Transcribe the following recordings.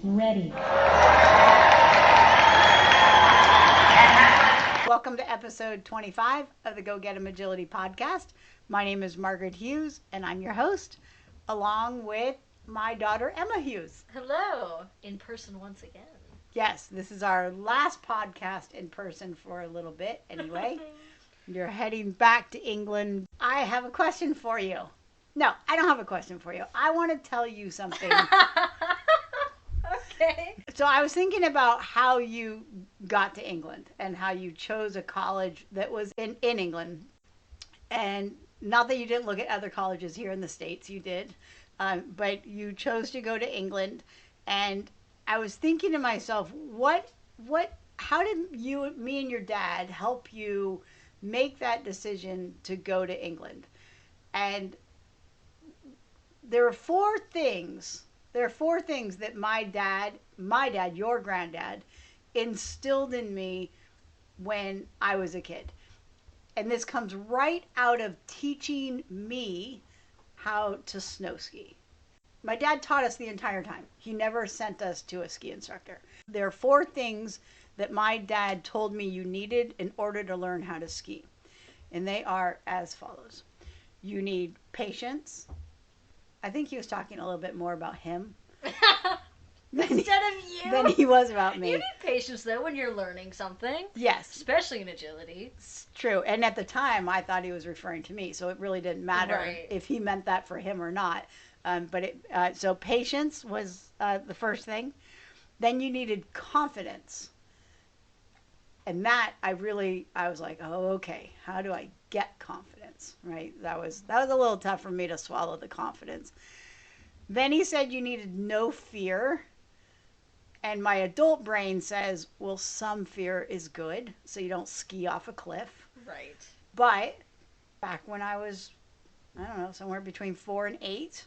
Ready. Welcome to episode 25 of the Go Get 'em Agility podcast. My name is Margaret Hughes, and I'm your host, along with my daughter, Emma Hughes. Hello, in person once again. Yes, this is our last podcast in person for a little bit, anyway. You're heading back to England. I have a question for you. No, I don't have a question for you. I want to tell you something. Okay. So I was thinking about how you got to England and how you chose a college that was in England. And not that you didn't look at other colleges here in the States, you did. But you chose to go to England. And I was thinking to myself, how did me and your dad help you make that decision to go to England? And there are four things that my dad, your granddad, instilled in me when I was a kid. And this comes right out of teaching me how to snow ski. My dad taught us the entire time. He never sent us to a ski instructor. There are four things that my dad told me you needed in order to learn how to ski. And they are as follows. You need patience. I think he was talking a little bit more about him Instead of you. than he was about me. You need patience, though, when you're learning something. Yes. Especially in agility. It's true. And at the time, I thought he was referring to me, so it really didn't matter if he meant that for him or not. So patience was the first thing. Then you needed confidence. And that I was like, oh, okay, how do I get confidence, right? That was a little tough for me to swallow, the confidence. Then he said you needed no fear. And my adult brain says, well, some fear is good, so you don't ski off a cliff. Right. But back when I was, I don't know, somewhere between 4 and 8,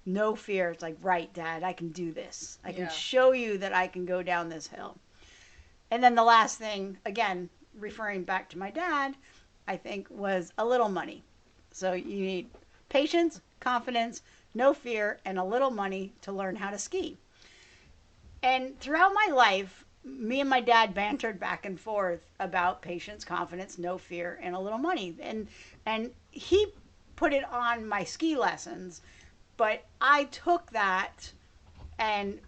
no fear. It's like, right, Dad, I can do this. I can show you that I can go down this hill. And then the last thing, again, referring back to my dad, I think was a little money. So you need patience, confidence, no fear, and a little money to learn how to ski. And throughout my life, me and my dad bantered back and forth about patience, confidence, no fear, and a little money. And he put it on my ski lessons, but I took that and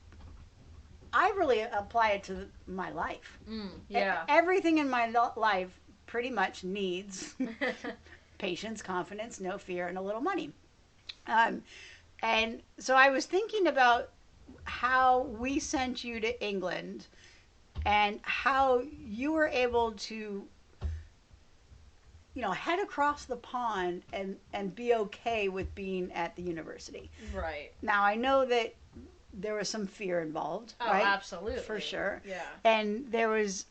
I really apply it to my life. Yeah. Everything in my life pretty much needs patience, confidence, no fear, and a little money. And so I was thinking about how we sent you to England and how you were able to, head across the pond and be okay with being at the university. Right. Now, I know that there was some fear involved, right? Oh, absolutely. For sure. Yeah. And there was,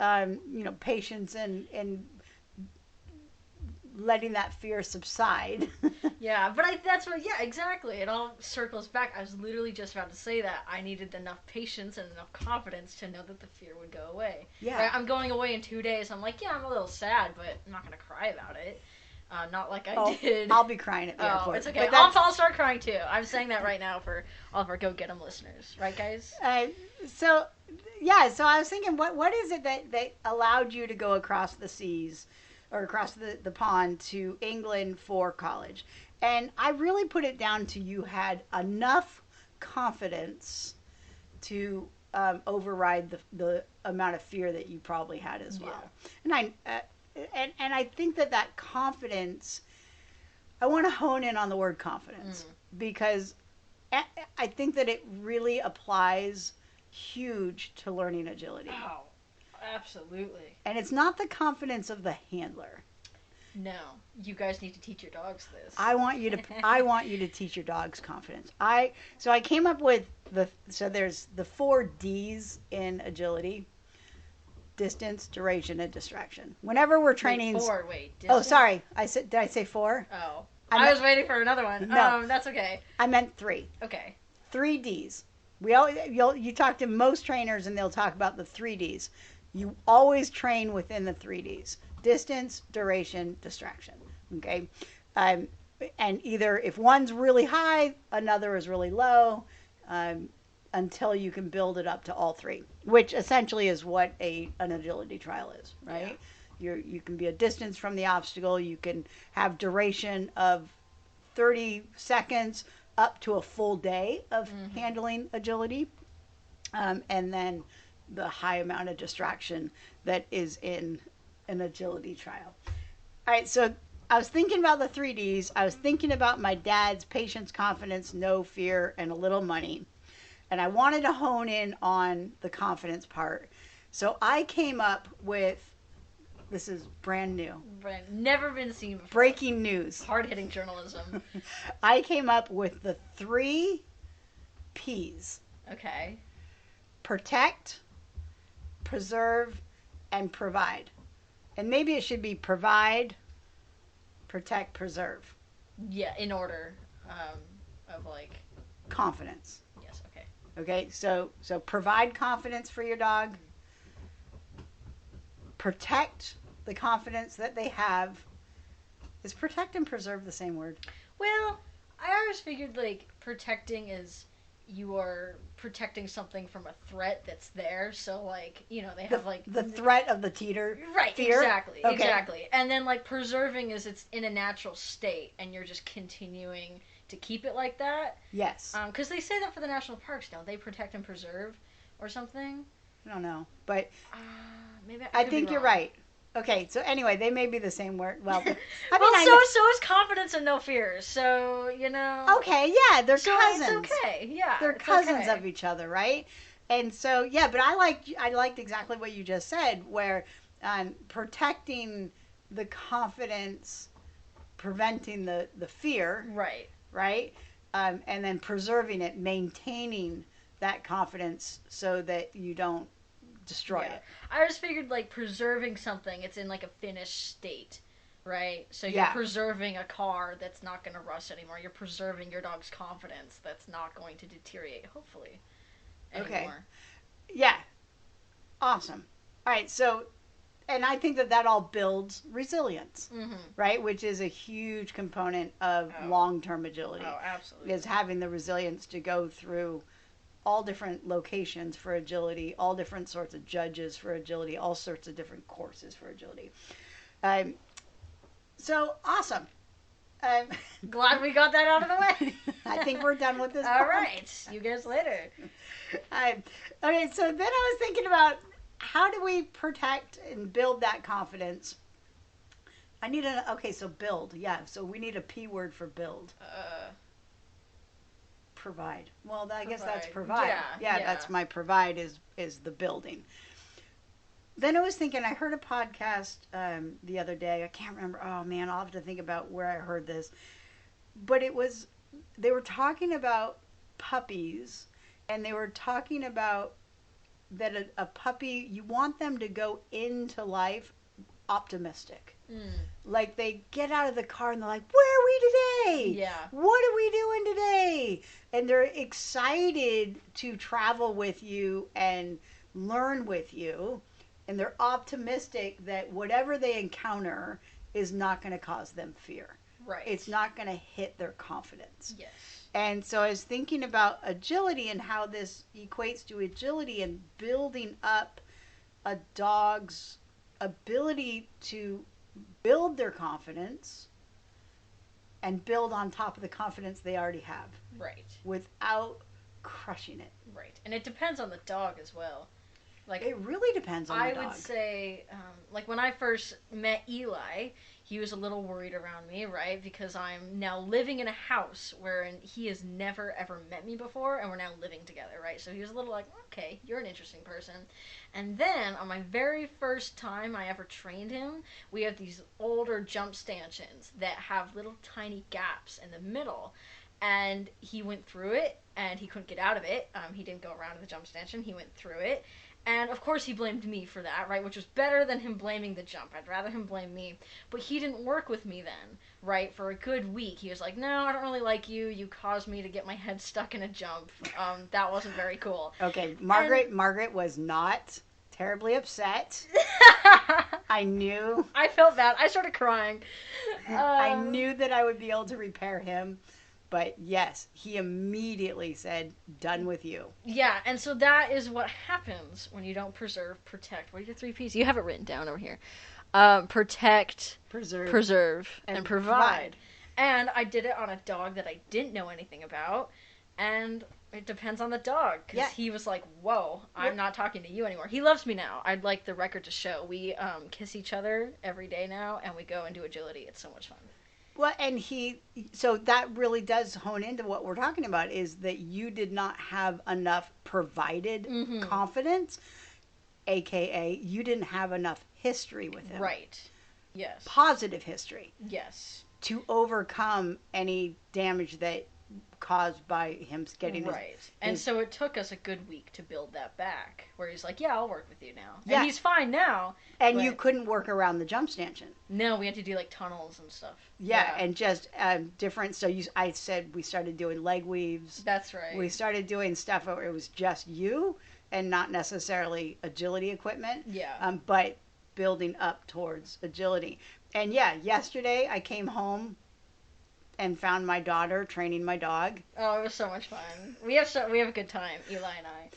patience and letting that fear subside. Yeah, but exactly. It all circles back. I was literally just about to say that. I needed enough patience and enough confidence to know that the fear would go away. Yeah. Right? I'm going away in 2 days. I'm like, yeah, I'm a little sad, but I'm not going to cry about it. Not like I did. I'll be crying at the airport. Oh, it's okay. I'll start crying too. I'm saying that right now for all of our Go Get 'em listeners. Right, guys? So I was thinking, what is it that allowed you to go across the seas or across the pond to England for college? And I really put it down to you had enough confidence to override the amount of fear that you probably had as well. Yeah. And I think that confidence, I want to hone in on the word confidence because I think that it really applies huge to learning agility. Oh, absolutely. And it's not the confidence of the handler. No, you guys need to teach your dogs this. I want you to teach your dogs confidence. So I came up with there's the 4 D's in agility: distance, duration, and distraction. Whenever we're training. Distance? Oh, sorry. Did I say 4? Oh, I was waiting for another one. No, that's okay. I meant 3. Okay. 3 D's. You talk to most trainers and they'll talk about the 3 D's. You always train within the 3 D's: distance, duration, distraction. Okay. And either if one's really high, another is really low. until you can build it up to all three, which essentially is what an agility trial is, right? You can be a distance from the obstacle. You can have duration of 30 seconds up to a full day of handling agility. And then the high amount of distraction that is in an agility trial. All right, so I was thinking about the 3Ds. I was thinking about my dad's patience, confidence, no fear, and a little money. And I wanted to hone in on the confidence part. So I came up with, this is brand new. Never been seen before. Breaking news. Hard-hitting journalism. I came up with the 3 Ps. Okay. Protect, preserve, and provide. And maybe it should be provide, protect, preserve. Yeah, in order of like confidence. Yes, okay. Okay, so provide confidence for your dog. Protect the confidence that they have. Is protect and preserve the same word? Well, I always figured like protecting is you are protecting something from a threat that's there. So like, you know, they have like the threat of the teeter. Right, fear? exactly. Okay. Exactly. And then like preserving is it's in a natural state and you're just continuing to keep it like that. Yes. Because they say that for the national parks, don't they? Protect and preserve or something? I don't know. But maybe I think you're right. Okay, so anyway, they may be the same word. Well, so is confidence and no fear. So, you know. Okay, yeah, they're cousins. It's okay, yeah. They're cousins of each other, right? And so, yeah, but I liked exactly what you just said, where protecting the confidence, preventing the fear. Right. Right? And then preserving it, maintaining that confidence so that you don't destroy it. I just figured like preserving something, it's in like a finished state, right? So you're preserving a car that's not going to rust anymore. You're preserving your dog's confidence that's not going to deteriorate, hopefully, anymore. Okay. Yeah. Awesome. All right. So, and I think that all builds resilience, right? Which is a huge component of long-term agility. Oh, absolutely. Is having the resilience to go through all different locations for agility, all different sorts of judges for agility, all sorts of different courses for agility. So awesome. Glad we got that out of the way. I think we're done with this. All right. See you guys later. Okay, so then I was thinking about how do we protect and build that confidence? I need so build. Yeah, so we need a P word for build. Provide. Well, I guess that's provide. Yeah, that's my provide is the building. Then I was thinking, I heard a podcast the other day. I can't remember. Oh man, I'll have to think about where I heard this. But they were talking about puppies, and they were talking about that a puppy, you want them to go into life optimistic. Like they get out of the car and they're like, where are we today? Yeah. What are we doing today? And they're excited to travel with you and learn with you. And they're optimistic that whatever they encounter is not going to cause them fear. Right. It's not going to hit their confidence. Yes. And so I was thinking about agility and how this equates to agility and building up a dog's ability to build their confidence and build on top of the confidence they already have. Right. Without crushing it. Right. And it depends on the dog as well. Like it really depends on the dog. I would say, like when I first met Eli, he was a little worried around me, right? Because I'm now living in a house where he has never ever met me before, and we're now living together, right? So he was a little like, okay, you're an interesting person. And then on my very first time I ever trained him, we have these older jump stanchions that have little tiny gaps in the middle. And he went through it, and he couldn't get out of it. He didn't go around the jump stanchion. He went through it. And, of course, he blamed me for that, right, which was better than him blaming the jump. I'd rather him blame me. But he didn't work with me then, right, for a good week. He was like, no, I don't really like you. You caused me to get my head stuck in a jump. That wasn't very cool. Okay, Margaret was not terribly upset. I knew. I felt bad. I started crying. I knew that I would be able to repair him. But yes, he immediately said, "Done with you." Yeah, and so that is what happens when you don't preserve, protect. What are your three P's? You have it written down over here. Protect, preserve, and provide. And I did it on a dog that I didn't know anything about, and it depends on the dog, because Yeah. he was like, whoa, I'm not talking to you anymore. He loves me now. I'd like the record to show. We kiss each other every day now, and we go and do agility. It's so much fun. Well, and so that really does hone into what we're talking about, is that you did not have enough provided confidence, aka you didn't have enough history with him. Right. Yes. Positive history. Yes. To overcome any damage that caused by him getting right. And so it took us a good week to build that back, where he's like, yeah, I'll work with you now. Yeah. And he's fine now. And you couldn't work around the jump stanchion. No, we had to do like tunnels and stuff. Yeah. And just different. So I said we started doing leg weaves. That's right. We started doing stuff where it was just you and not necessarily agility equipment. Yeah. But building up towards agility. And yeah, yesterday I came home and found my daughter training my dog. Oh, it was so much fun. We have a good time, Eli and I.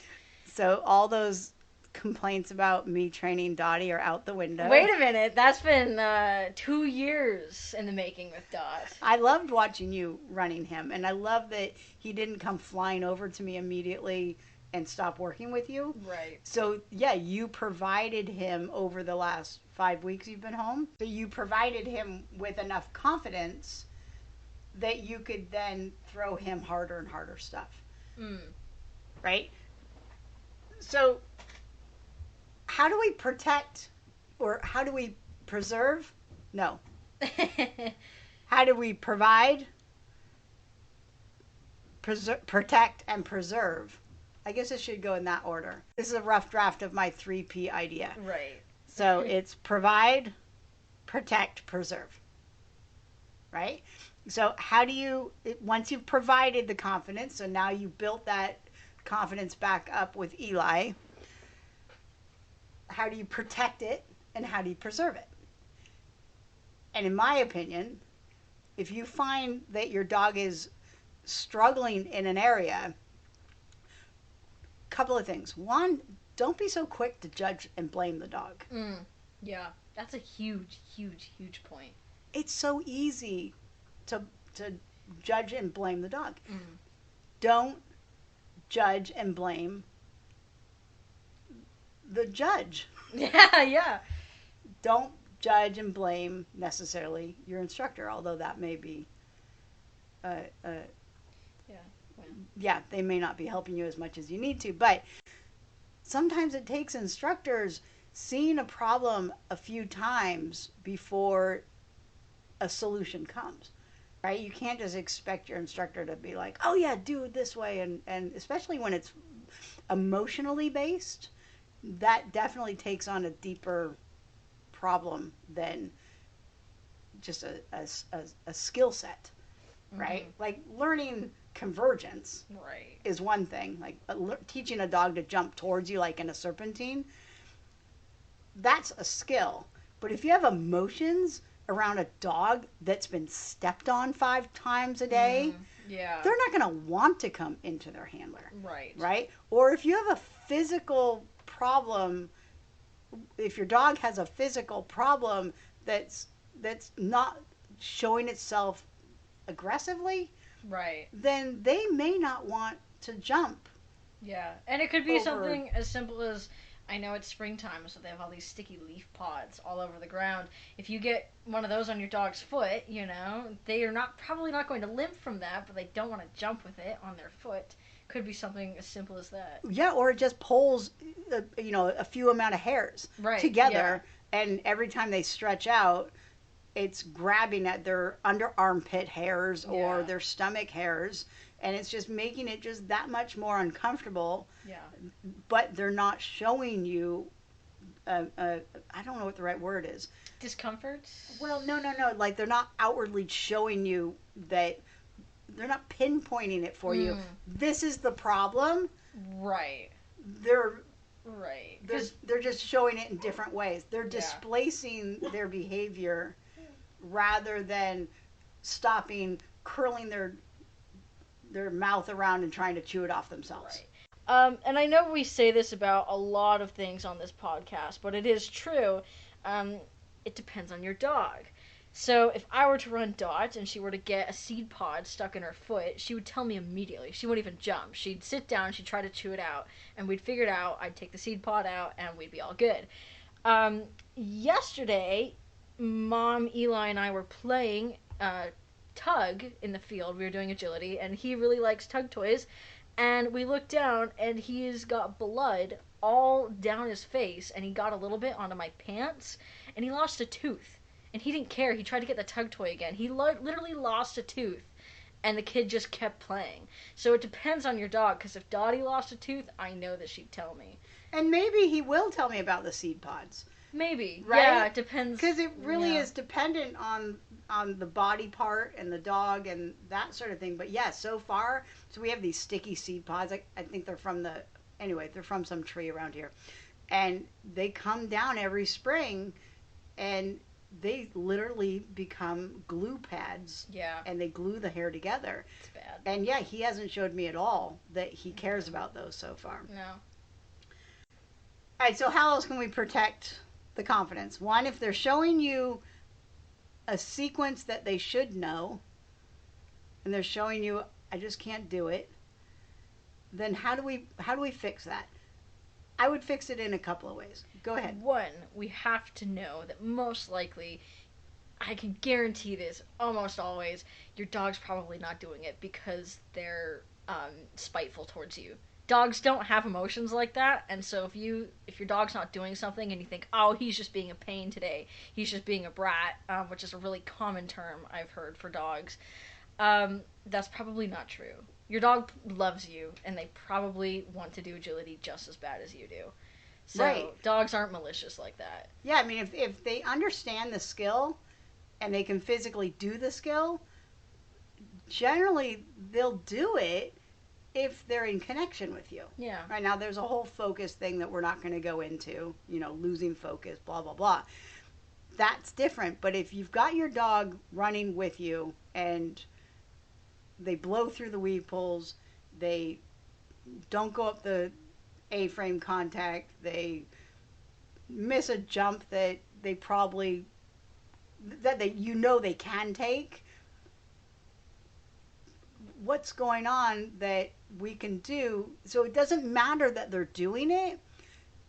So all those complaints about me training Dottie are out the window. Wait a minute, that's been 2 years in the making with Dot. I loved watching you running him, and I love that he didn't come flying over to me immediately and stop working with you. Right. So yeah, you provided him over the last 5 weeks you've been home. So you provided him with enough confidence that you could then throw him harder and harder stuff. Right? So how do we protect, or how do we preserve? No. How do we provide, protect, and preserve? I guess it should go in that order. This is a rough draft of my 3P idea. Right. So it's provide, protect, preserve. Right? So how do you, once you've provided the confidence, so now you built that confidence back up with Eli, how do you protect it and how do you preserve it? And in my opinion, if you find that your dog is struggling in an area, couple of things. One, don't be so quick to judge and blame the dog. Yeah, that's a huge, huge, huge point. It's so easy to judge and blame the dog. Don't judge and blame the judge. Yeah. Don't judge and blame necessarily your instructor, although that may be yeah, they may not be helping you as much as you need to, but sometimes it takes instructors seeing a problem a few times before a solution comes, right? You can't just expect your instructor to be like, oh yeah, do it this way, and especially when it's emotionally based, that definitely takes on a deeper problem than just a skill set, right? Like learning convergence is one thing, like teaching a dog to jump towards you like in a serpentine, that's a skill. But if you have emotions around a dog that's been stepped on 5 times a day, they're not going to want to come into their handler, right? Or if you have a physical problem, if your dog has a physical problem that's not showing itself aggressively, then they may not want to jump. Yeah, and it could be something as simple as, I know it's springtime, so they have all these sticky leaf pods all over the ground. If you get one of those on your dog's foot, you know, they are probably not going to limp from that, but they don't want to jump with it on their foot. Could be something as simple as that. Yeah, or it just pulls, a few amount of hairs together, and every time they stretch out, it's grabbing at their under armpit hairs or their stomach hairs, and it's just making it just that much more uncomfortable. Yeah. But they're not showing you, I don't know what the right word is. Discomfort? Well, no. Like they're not outwardly showing you that, they're not pinpointing it for you. This is the problem. Right. They're just showing it in different ways. They're displacing their behavior rather than stopping, curling their their mouth around and trying to chew it off themselves. Right. And I know we say this about a lot of things on this podcast, but it is true. It depends on your dog. So if I were to run Dot and she were to get a seed pod stuck in her foot, she would tell me immediately. She wouldn't even jump. She'd sit down, she'd try to chew it out, and we'd figure it out. I'd take the seed pod out, and we'd be all good. Yesterday, Mom, Eli, and I were playing tug in the field. We were doing agility, and he really likes tug toys. And we looked down, and he's got blood all down his face, and he got a little bit onto my pants, and he lost a tooth. And he didn't care. He tried to get the tug toy again. He literally lost a tooth, and the kid just kept playing. So it depends on your dog, because if Dottie lost a tooth, I know that she'd tell me. And maybe he will tell me about the seed pods. Maybe. Right? Yeah, it depends. Because it really is dependent on the body part and the dog and that sort of thing. But yeah, so far, so we have these sticky seed pods. I think they're from they're from some tree around here. And they come down every spring, and they literally become glue pads. Yeah. And they glue the hair together. It's bad. And yeah, he hasn't showed me at all that he cares about those so far. No. All right, so how else can we protect the confidence? One, if they're showing you a sequence that they should know, and they're showing you, I just can't do it, then how do we fix that? I would fix it in a couple of ways. Go ahead. One, we have to know that most likely, I can guarantee this almost always, your dog's probably not doing it because they're spiteful towards you. Dogs don't have emotions like that, and so if your dog's not doing something and you think, oh, he's just being a pain today, he's just being a brat, which is a really common term I've heard for dogs, that's probably not true. Your dog loves you, and they probably want to do agility just as bad as you do. So Right. Dogs aren't malicious like that. Yeah, I mean, if they understand the skill and they can physically do the skill, generally they'll do it if they're in connection with you. Yeah. Right now, there's a whole focus thing that we're not going to go into, losing focus, blah, blah, blah. That's different. But if you've got your dog running with you and they blow through the weave pulls, they don't go up the A-frame contact, they miss a jump that they probably, that they they can take, what's going on that we can do? So it doesn't matter that they're doing it.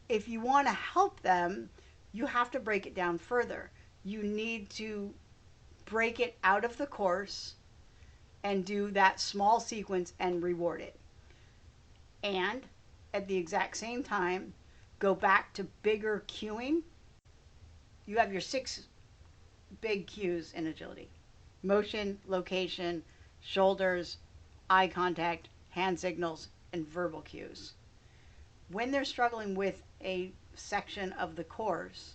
If you want to help them, you have to break it down further. You need to break it out of the course and do that small sequence and reward it. And at the exact same time, go back to bigger cueing. You have your 6 big cues in agility: motion, location, shoulders, eye contact, hand signals, and verbal cues. When they're struggling with a section of the course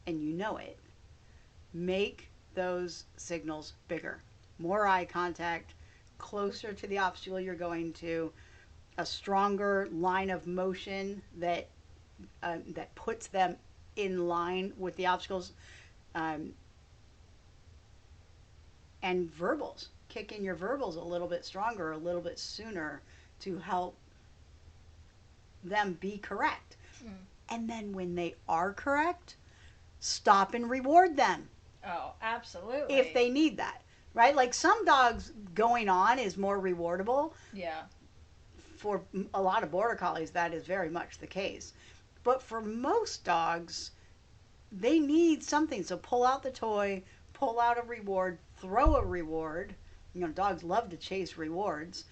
and you know it, make those signals bigger. More eye contact, closer to the obstacle you're going to, a stronger line of motion that puts them in line with the obstacles, and verbals. Kick in your verbals a little bit stronger, a little bit sooner to help them be correct. And then when they are correct, stop and reward them. Oh, absolutely. If they need that, right? Like some dogs, going on is more rewardable. Yeah. For a lot of border collies, that is very much the case. But for most dogs, they need something. So pull out the toy, pull out a reward, throw a reward. Dogs love to chase rewards,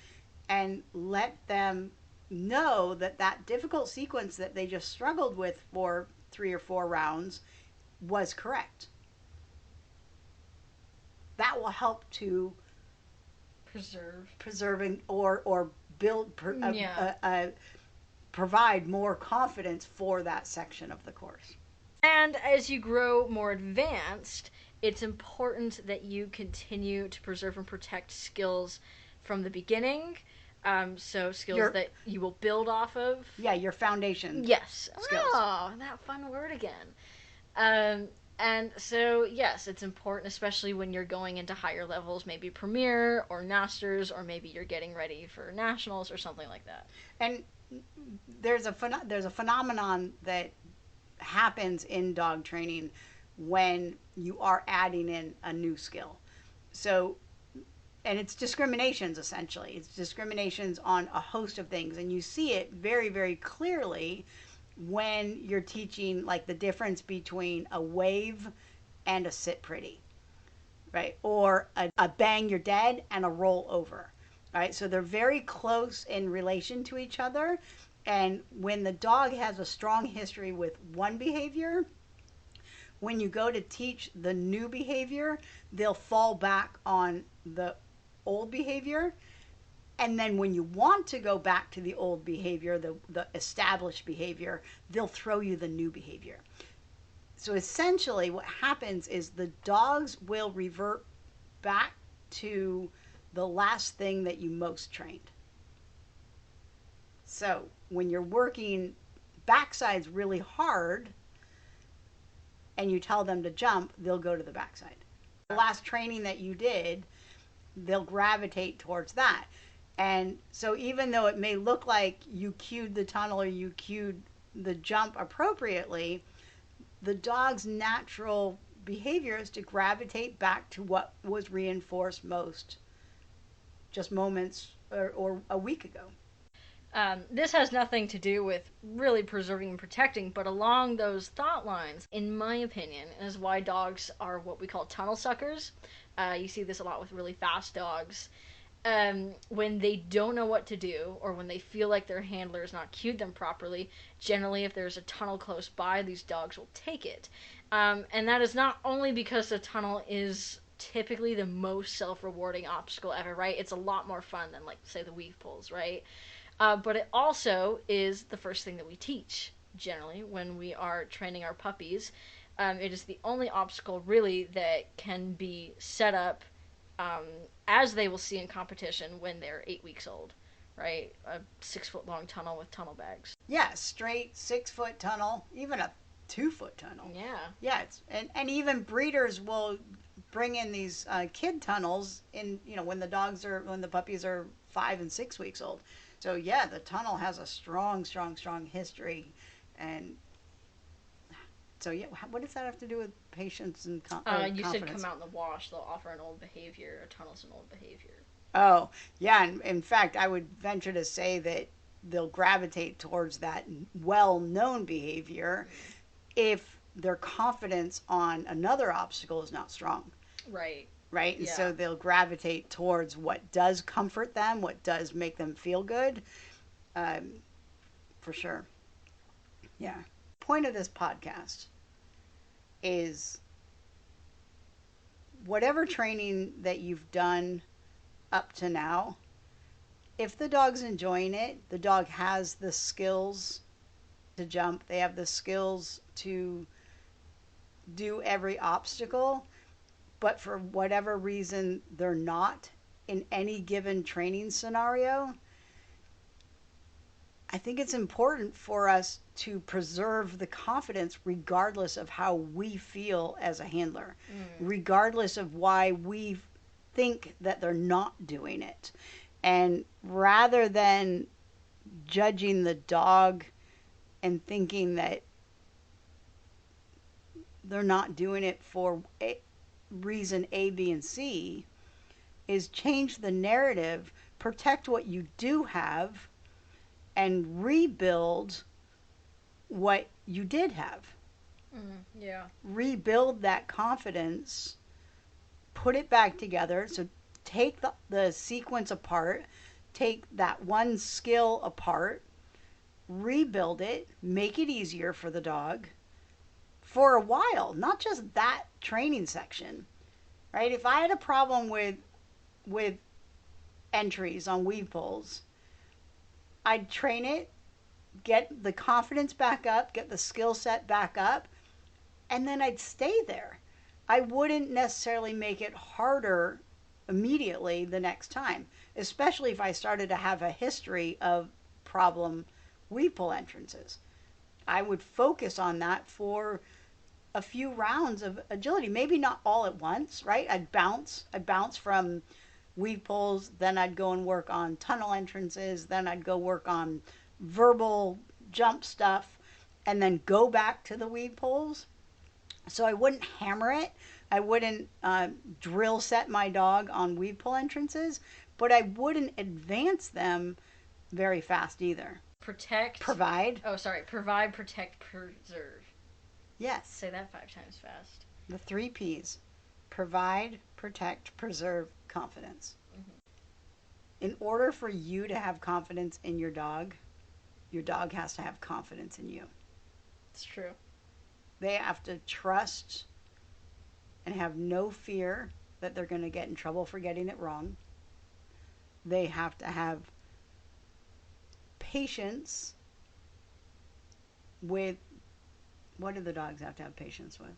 and let them know that that difficult sequence that they just struggled with for 3 or 4 rounds was correct. That will help to preserving or build provide more confidence for that section of the course. And as you grow more advanced, it's important that you continue to preserve and protect skills from the beginning. So skills that you will build off of. Yeah, your foundation. Yes. Skills. Oh, that fun word again. And so, yes, it's important, especially when you're going into higher levels, maybe Premier or Masters, or maybe you're getting ready for Nationals or something like that. And there's a phenomenon that happens in dog training when you are adding in a new skill. So, and it's discriminations essentially. It's discriminations on a host of things, and you see it very, very clearly when you're teaching like the difference between a wave and a sit pretty, right? Or a bang you're dead and a roll over, right? So they're very close in relation to each other. And when the dog has a strong history with one behavior, when you go to teach the new behavior, they'll fall back on the old behavior. And then when you want to go back to the old behavior, the established behavior, they'll throw you the new behavior. So essentially, what happens is the dogs will revert back to the last thing that you most trained. So when you're working backsides really hard and you tell them to jump, they'll go to the backside. The last training that you did, they'll gravitate towards that. And so even though it may look like you cued the tunnel or you cued the jump appropriately, the dog's natural behavior is to gravitate back to what was reinforced most just moments or a week ago. This has nothing to do with really preserving and protecting, but along those thought lines, in my opinion, is why dogs are what we call tunnel suckers. You see this a lot with really fast dogs. When they don't know what to do, or when they feel like their handler has not cued them properly, generally if there's a tunnel close by, these dogs will take it. And that is not only because the tunnel is typically the most self-rewarding obstacle ever, right? It's a lot more fun than, like, say, the weave pulls, right? But it also is the first thing that we teach, generally, when we are training our puppies. It is the only obstacle, really, that can be set up as they will see in competition when they're 8 weeks old, right? A 6-foot long tunnel with tunnel bags. Yeah, straight 6-foot tunnel, even a 2-foot tunnel. Yeah. Yeah, and even breeders will bring in these kid tunnels in, when the puppies are 5 and 6 weeks old. So yeah, the tunnel has a strong, strong, strong history, and so yeah, what does that have to do with patience and You confidence? said come out in the wash. They'll offer an old behavior. A tunnel's an old behavior. Oh yeah, and in fact, I would venture to say that they'll gravitate towards that well-known behavior if their confidence on another obstacle is not strong. Right. Right? And Yeah. so they'll gravitate towards what does comfort them, what does make them feel good, for sure. Yeah. Point of this podcast is whatever training that you've done up to now, if the dog's enjoying it, the dog has the skills to jump, they have the skills to do every obstacle, but for whatever reason they're not in any given training scenario, I think it's important for us to preserve the confidence regardless of how we feel as a handler, regardless of why we think that they're not doing it. And rather than judging the dog and thinking that they're not doing it for reason A, B, and C, is change the narrative, protect what you do have, and rebuild what you did have. Yeah. Rebuild that confidence, put it back together. So take the sequence apart, take that one skill apart, rebuild it, make it easier for the dog for a while, not just that training section, right? If I had a problem with entries on weave pulls, I'd train it, get the confidence back up, get the skill set back up, and then I'd stay there. I wouldn't necessarily make it harder immediately the next time, especially if I started to have a history of problem weave pull entrances. I would focus on that for a few rounds of agility, maybe not all at once, right? I'd bounce from weave poles, then I'd go and work on tunnel entrances, then I'd go work on verbal jump stuff, and then go back to the weave poles. So I wouldn't hammer it. I wouldn't drill set my dog on weave pole entrances, but I wouldn't advance them very fast either. Protect. Provide. Oh, sorry. Provide, protect, preserve. Yes. Say that 5 times fast. The 3 P's. Provide, protect, preserve, confidence. In order for you to have confidence in your dog has to have confidence in you. It's true. They have to trust and have no fear that they're going to get in trouble for getting it wrong. They have to have patience with, what do the dogs have to have patience with?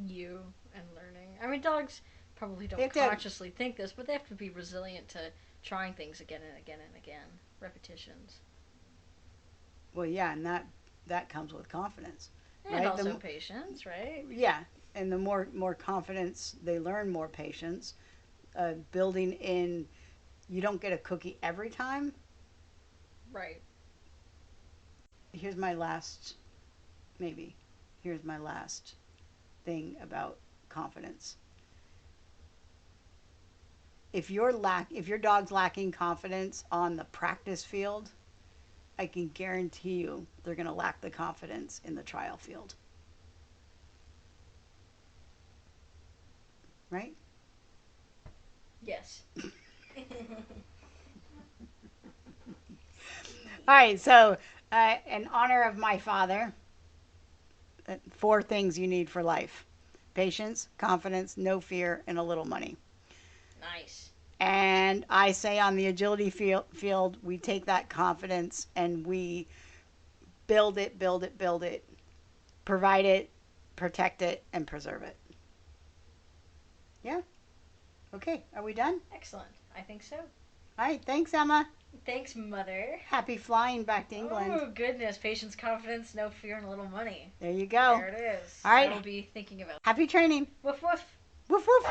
You and learning. I mean, dogs probably They don't have to have- consciously think this, but they have to be resilient to trying things again and again and again. Repetitions. Well, yeah, and that comes with confidence. And Right, also the- patience, right? Yeah, and the more confidence they learn, more patience. Building in, you don't get a cookie every time. Right. Here's my last thing about confidence. If your dog's lacking confidence on the practice field, I can guarantee you they're going to lack the confidence in the trial field. Right? Yes. All right, so in honor of my father, 4 things you need for life: patience, confidence, no fear, and a little money. Nice. And I say on the agility field, we take that confidence and we build it, provide it, protect it, and preserve it. Yeah? Okay, are we done? Excellent. I think so. All right, thanks, Emma. Thanks, Mother. Happy flying back to England. Oh, goodness. Patience, confidence, no fear, and a little money. There you go. There it is. All right. I'll be thinking about. Happy training. Woof woof. Woof, woof.